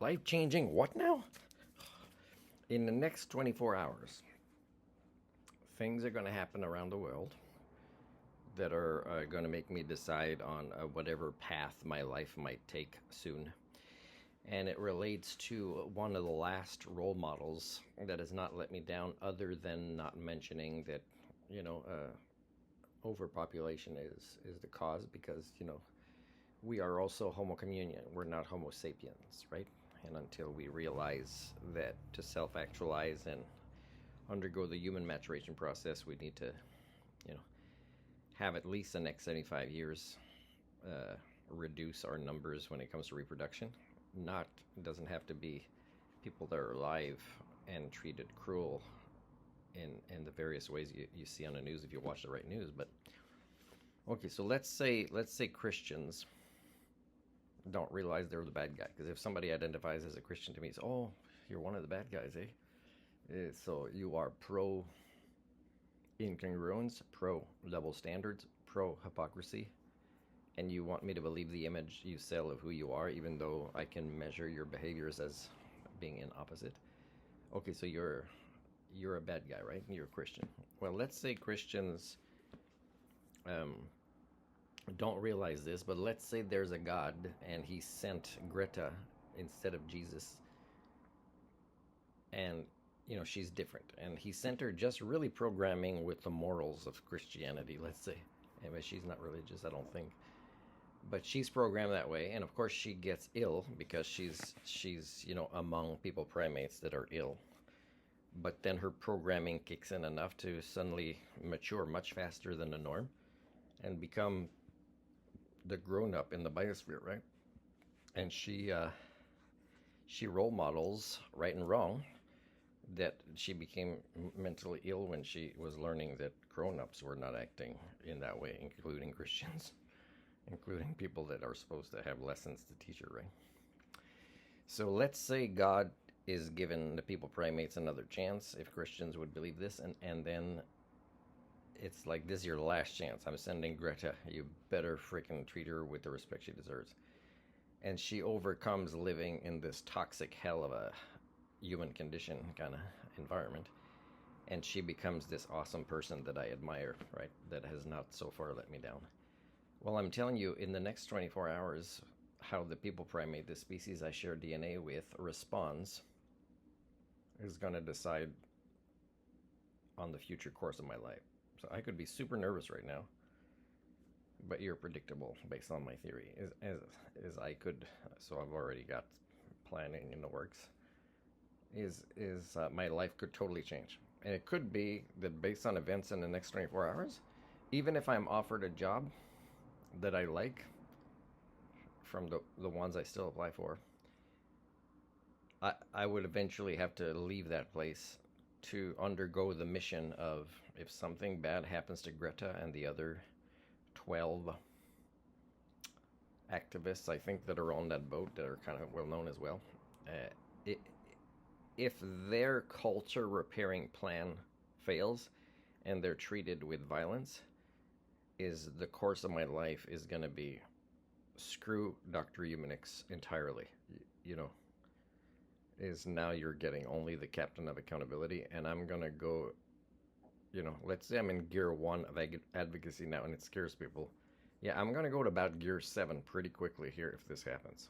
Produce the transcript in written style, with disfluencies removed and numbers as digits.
Life-changing what now? In the next 24 hours, things are going to happen around the world that are going to make me decide on whatever path my life might take soon. And it relates to one of the last role models that has not let me down, other than not mentioning that, overpopulation is the cause, because, we are also Homo communion. We're not Homo sapiens, right? And until we realize that to self-actualize and undergo the human maturation process, we need to, have at least the next 75 years reduce our numbers when it comes to reproduction. It doesn't have to be people that are alive and treated cruel in the various ways you see on the news if you watch the right news. But okay, so let's say Christians don't realize they're the bad guy. Because if somebody identifies as a Christian to me, it's, oh, you're one of the bad guys, eh? So you are pro incongruence, pro double standards, pro hypocrisy, and you want me to believe the image you sell of who you are, even though I can measure your behaviors as being in opposite. Okay, so you're a bad guy, right? You're a Christian. Well, let's say Christians don't realize this, but let's say there's a God and he sent Greta instead of Jesus, and she's different, and he sent her just really programming with the morals of Christianity, let's say. Anyway, she's not religious, I don't think, but she's programmed that way, and of course she gets ill because she's among people primates that are ill. But then her programming kicks in enough to suddenly mature much faster than the norm and become the grown-up in the biosphere, right? And she role models right and wrong that she became mentally ill when she was learning that grown-ups were not acting in that way, including Christians, including people that are supposed to have lessons to teach her, right? So let's say God is giving the people primates another chance, if Christians would believe this, and then it's like, this is your last chance. I'm sending Greta. You better freaking treat her with the respect she deserves. And she overcomes living in this toxic hell of a human condition kind of environment, and she becomes this awesome person that I admire, right? That has not so far let me down. Well, I'm telling you, in the next 24 hours, how the people primate, the species I share DNA with, responds is going to decide on the future course of my life. So I could be super nervous right now, but you're predictable based on my theory, as I could. So I've already got planning in the works. My life could totally change, and it could be that based on events in the next 24 hours, even if I'm offered a job that I like from the ones I still apply for, I would eventually have to leave that place to undergo the mission of, if something bad happens to Greta and the other 12 activists, I think, that are on that boat, that are kind of well known as well, if their culture repairing plan fails and they're treated with violence, is the course of my life is going to be screw Dr. Eumenix entirely. Is now you're getting only the captain of accountability, and I'm going to go, let's say I'm in gear 1 of advocacy now and it scares people. Yeah, I'm going to go to about gear 7 pretty quickly here if this happens.